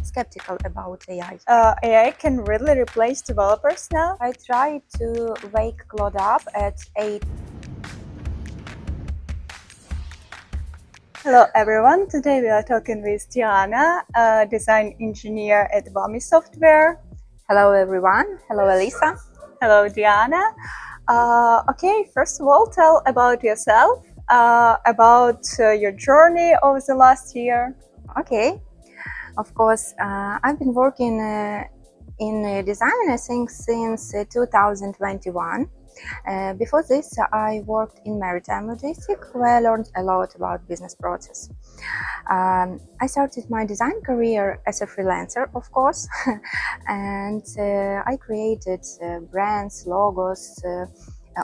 skeptical about AI. AI can really replace developers now? I tried to wake Claude up at 8. Hello everyone, today we are talking with Diana, a design engineer at Wamisoftware. Hello everyone. Hello Alisa. Hello Diana. Okay, first of all, tell about yourself, about your journey over the last year. Okay. Of course, I've been working in design, I think, since 2021. Before this, I worked in maritime logistics, where I learned a lot about business process. I started my design career as a freelancer, of course, and I created brands, logos,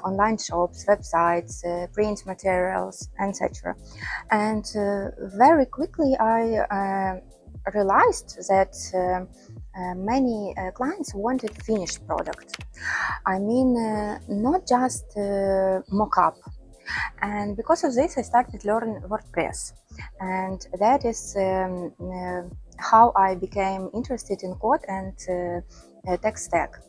online shops, websites, print materials, etc. And very quickly I realized that many clients wanted finished product. I mean, not just mock-up. And because of this, I started learning WordPress, and that is how I became interested in code and tech stack.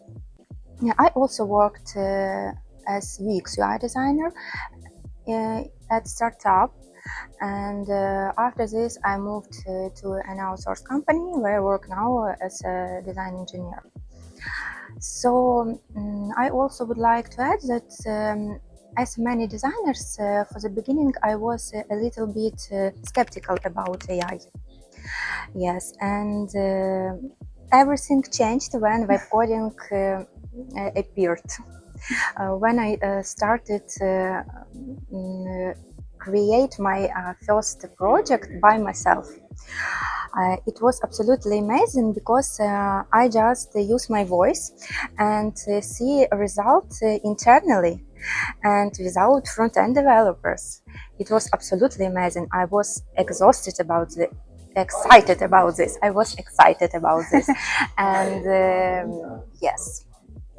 I also worked as UX UI designer at startup, and after this I moved to an outsourced company where I work now as a design engineer. So I also would like to add that as many designers, for the beginning I was a little bit skeptical about AI. Yes, and everything changed when web coding appeared. When I started create my first project by myself. It was absolutely amazing because I just use my voice and see a result internally and without front-end developers. It was absolutely amazing. I was excited about this. I was excited about this, and yes.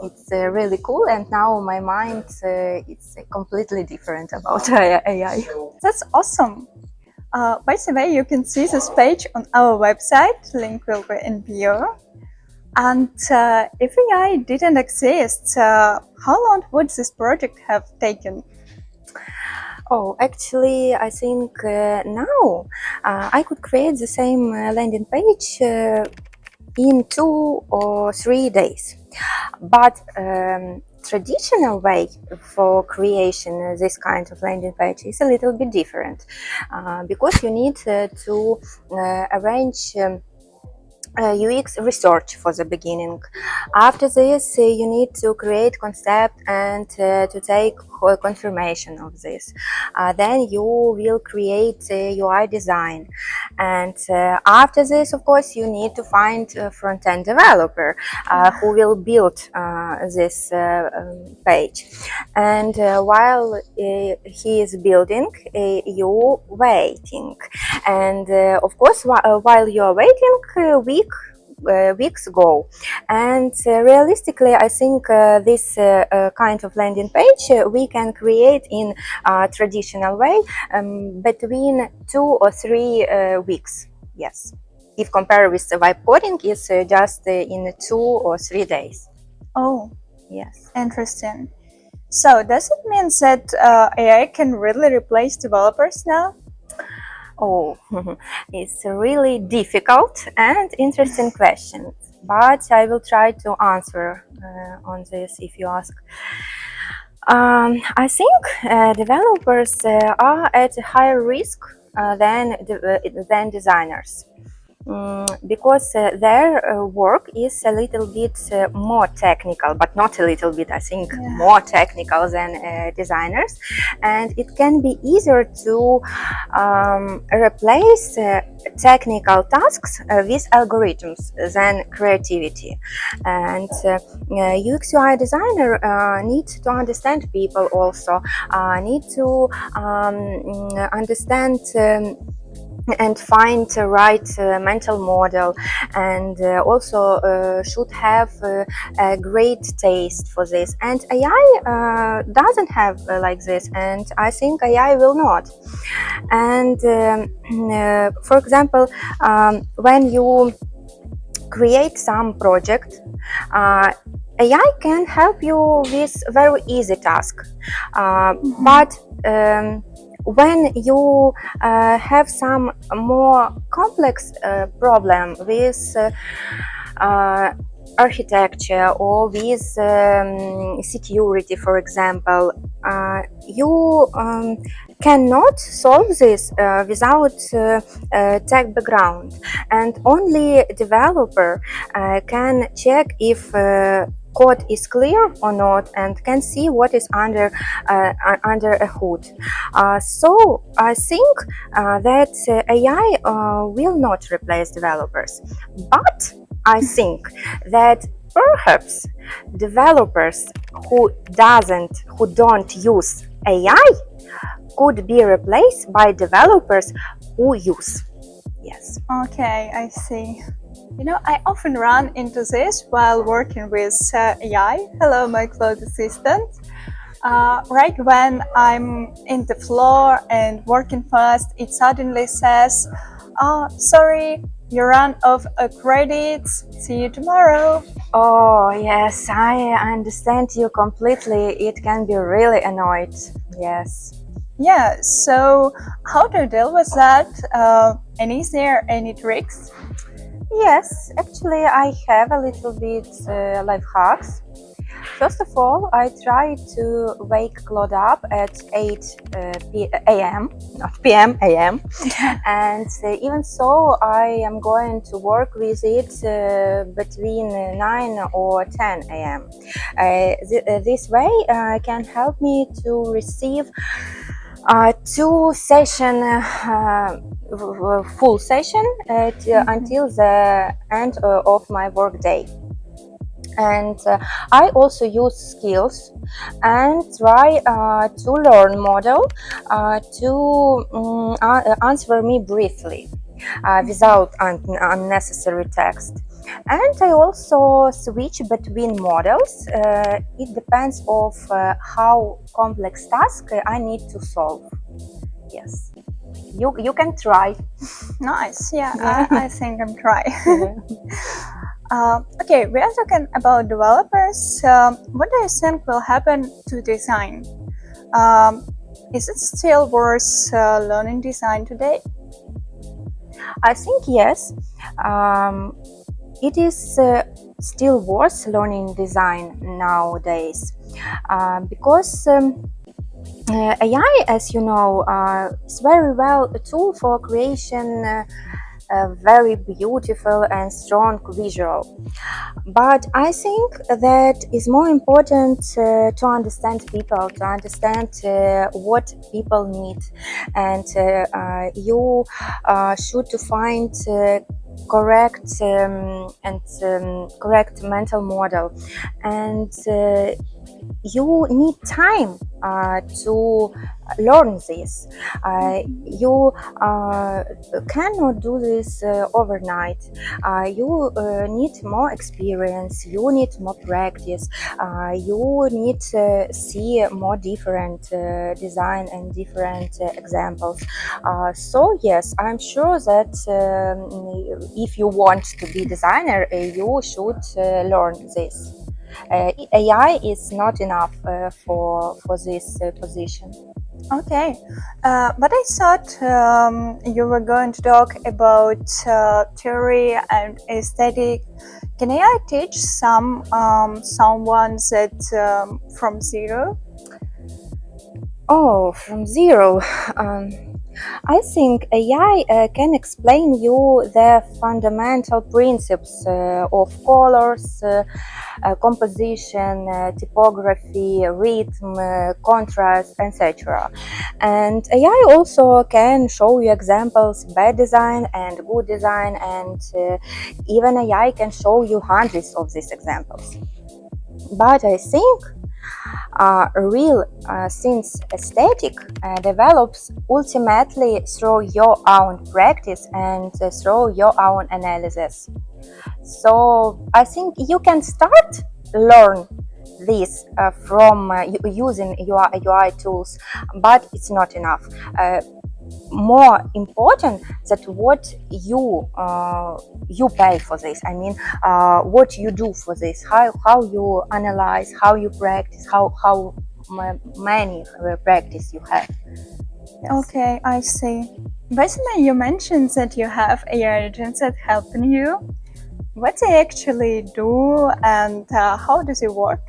It's really cool, and now my mind is completely different about AI. That's awesome. By the way, you can see this page on our website, link will be in bio. And if AI didn't exist, how long would this project have taken? Oh, actually, I think now I could create the same landing page in 2 or 3 days. But traditional way for creation this kind of landing page is a little bit different because you need to arrange UX research for the beginning. After this, you need to create concept and to take confirmation of this. Then you will create UI design, and after this, of course, you need to find a front-end developer who will build this page. And while he is building, you waiting, and of course, while you are waiting, weeks go, and realistically I think this kind of landing page we can create in a traditional way between 2 or 3 weeks. Yes, if compared with the vibe coding is just in 2 or 3 days. Oh, yes, interesting. So does it mean that AI can really replace developers now? Oh, it's a really difficult and interesting question, but I will try to answer on this if you ask. I think developers are at a higher risk than designers. Because their work is a little bit more technical, but not a little bit, I think more technical than designers, and it can be easier to replace technical tasks with algorithms than creativity. And UX UI designer needs to understand people also, need to understand and find the right mental model, and also should have a great taste for this, and AI doesn't have like this, and I think AI will not. And for example, when you create some project, AI can help you with very easy task. But when you have some more complex problem with architecture or with security, for example, you cannot solve this without tech background, and only developer can check if code is clear or not and can see what is under a hood. So I think that AI will not replace developers, but I think that perhaps developers who don't use AI could be replaced by developers who use. Yes. Okay, I see. You know, I often run into this while working with AI. Hello, my Claude assistant. Right when I'm in the floor and working fast, it suddenly says, "Oh, sorry, you ran out of credits. See you tomorrow." Oh, yes, I understand you completely. It can be really annoyed. Yes. Yeah, so how to deal with that? And is there any tricks? Yes, actually, I have a little bit life hacks. First of all, I try to wake Claude up at 8 a.m., not p.m., a.m. And even so, I am going to work with it between 9 or 10 a.m. This way can help me to receive two full session until the end of my work day. And I also use skills and try to learn model to answer me briefly without unnecessary text. And I also switch between models. It depends of how complex task I need to solve. Yes, you can try. Nice, yeah, I think I'm trying. Okay, we are talking about developers. What do you think will happen to design? Is it still worth learning design today? I think yes. It is still worth learning design nowadays because AI, as you know, is very well a tool for creation a very beautiful and strong visual. But I think that is more important to understand people, to understand what people need, and you should to find correct correct mental model, and you need time to learn this. You cannot do this overnight. You need more experience, you need more practice, you need to see more different design and different examples. So yes, I'm sure that if you want to be designer, you should learn this. AI is not enough for this position. Okay, but I thought you were going to talk about theory and aesthetic. Can AI teach someone that from zero? Oh, from zero. I think AI can explain you the fundamental principles of colors, composition, typography, rhythm, contrast, etc. And AI also can show you examples bad design and good design, and even AI can show you hundreds of these examples. But I think real since aesthetic develops ultimately through your own practice and through your own analysis. So I think you can start learn this from using UI tools, but it's not enough. more important that what you pay for this. I mean, what you do for this, how you analyze, how you practice, how many practice you have. Yes. Okay, I see. Basically, you mentioned that you have AI agents that helping you. What they actually do and how does it work?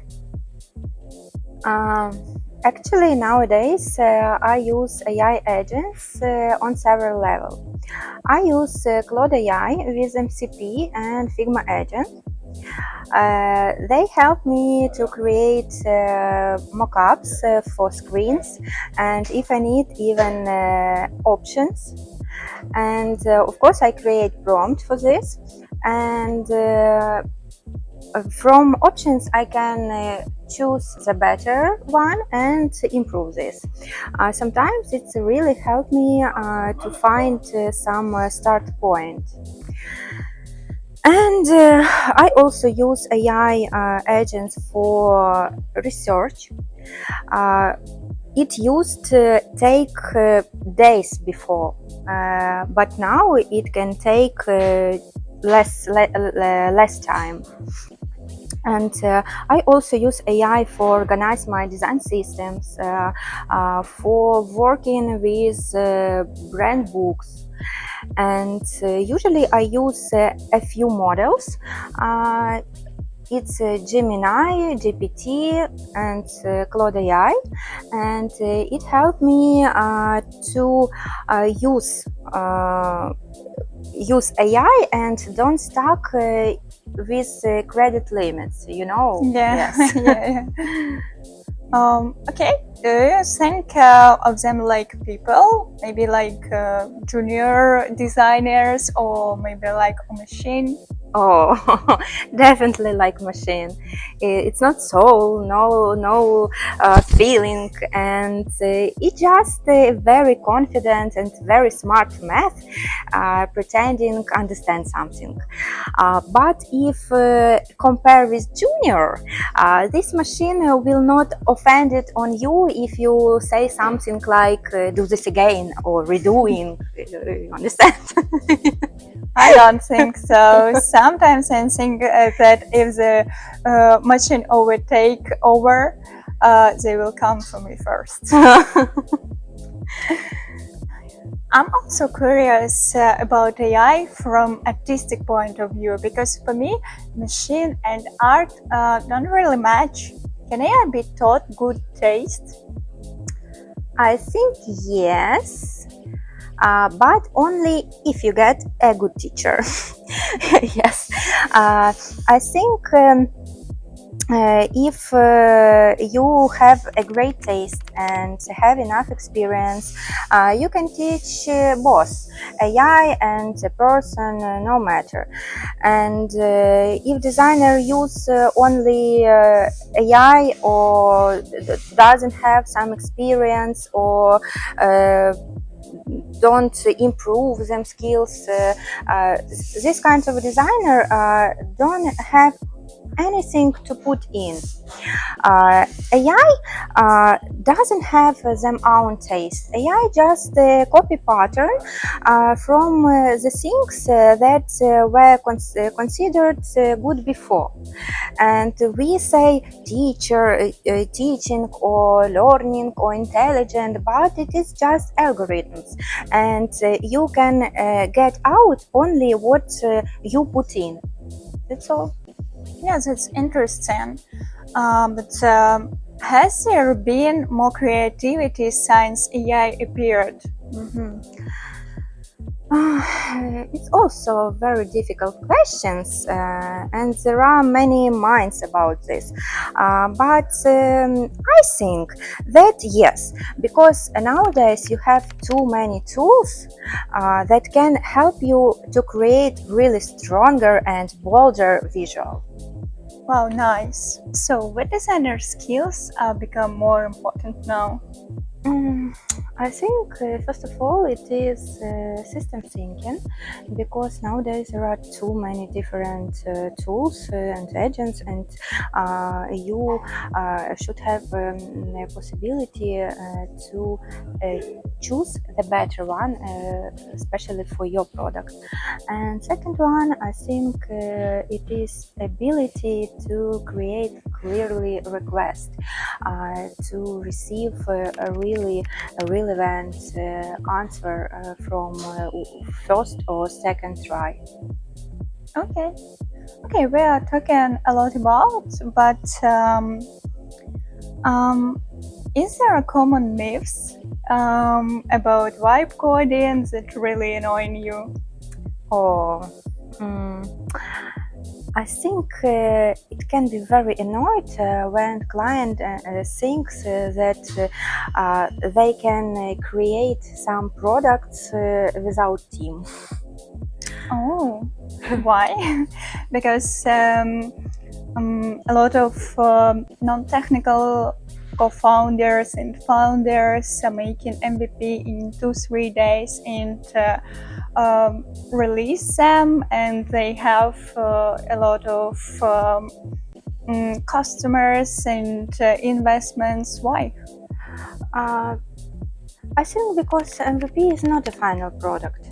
Actually, nowadays I use AI agents on several levels. I use Claude AI with MCP and Figma agent. They help me to create mockups for screens, and if I need, even options. And of course, I create prompt for this, and from options I can choose the better one and improve this. Sometimes it's really helped me to find some start point. And I also use AI agents for research. It used to take days before, but now it can take less time. And I also use AI for organize my design systems, for working with brand books. And usually I use a few models. It's Gemini, GPT, and Claude AI, and it helped me to use AI and don't stuck with credit limits. You know. Yeah. Yes. Yeah. Okay. Do you think of them like people, maybe like junior designers, or maybe like a machine? Oh, definitely like machine. It's not soul, no feeling, and it's just very confident and very smart math, pretending understand something. But if compare with junior, this machine will not offend it on you if you say something like do this again or redoing. You understand? I don't think so. Sometimes I think that if the machine overtake over, they will come for me first. I'm also curious about AI from artistic point of view, because for me, machine and art don't really match. Can AI be taught good taste? I think yes, but only if you get a good teacher. Yes, I think if you have a great taste and have enough experience, you can teach both AI and a person, no matter. And if designer use only AI or doesn't have some experience or don't improve them skills, this kind of designer don't have anything to put in. AI doesn't have them own taste. AI just copy pattern from the things that were considered good before. And we say teacher, teaching or learning or intelligent, but it is just algorithms. And you can get out only what you put in. That's all. Yeah, that's interesting. But has there been more creativity since AI appeared? It's also very difficult questions, and there are many minds about this. But I think that yes, because nowadays you have too many tools that can help you to create really stronger and bolder visual. Wow, nice. So, what designer skills become more important now? I think, first of all, it is system thinking, because nowadays there are too many different tools and agents, and you should have a possibility to choose the better one, especially for your product. And second one, I think it is ability to create clearly request, to receive a really relevant answer from first or second try. Okay. Okay, we are talking a lot about, but is there a common myths about vibe coding that really annoying you? Or I think it can be very annoyed when client thinks that they can create some products without team. Oh, why? Because a lot of non-technical co-founders and founders are making MVP in 2-3 days and release them, and they have a lot of customers and investments. Why? I think because MVP is not a final product,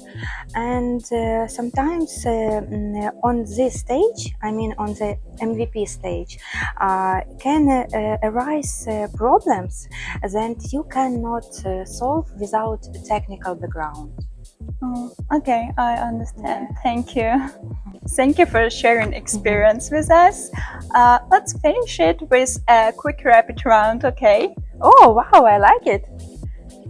and sometimes on this stage, I mean on the MVP stage, can arise problems that you cannot solve without a technical background. Oh, okay, I understand. Thank you. Thank you for sharing experience with us. Let's finish it with a quick rapid round, okay? Oh wow, I like it.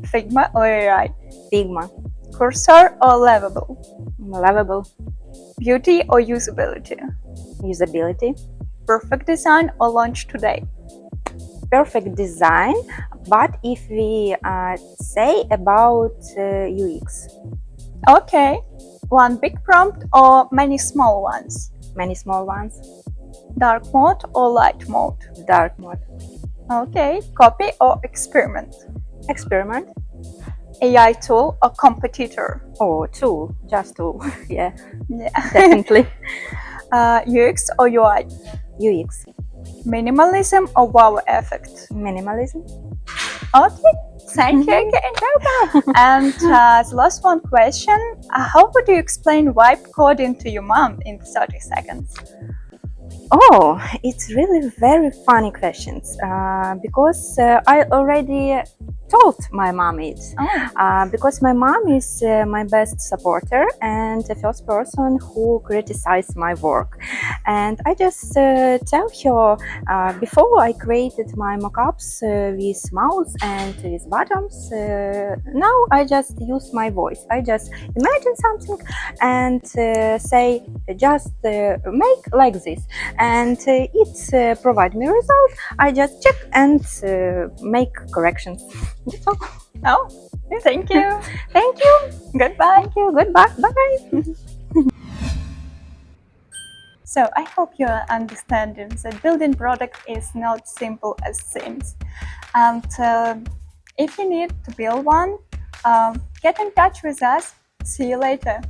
Figma or AI? Figma. Cursor or Lovable? Lovable. Beauty or usability? Usability. Perfect design or launch today? Perfect design, but if we say about UX. Okay. One big prompt or many small ones? Many small ones. Dark mode or light mode? Dark mode. Okay. Copy or experiment? Experiment. AI tool or competitor? Oh, tool. Just tool. Yeah, Definitely. definitely. UX or UI? UX. Minimalism or wow effect? Minimalism. Okay. Thank you again. And the last one question. How would you explain vibe coding to your mom in 30 seconds? Oh, it's really very funny questions because I already told my mom it. Because my mom is my best supporter and the first person who criticized my work. And I just tell her before I created my mockups with mouse and with buttons, now I just use my voice. I just imagine something and say just make like this, and it provide me result. I just check and make corrections. That's all. Oh, thank you. Thank you. Goodbye. Thank you. Goodbye. Bye. So I hope you are understanding that building product is not simple as seems. And if you need to build one, get in touch with us. See you later.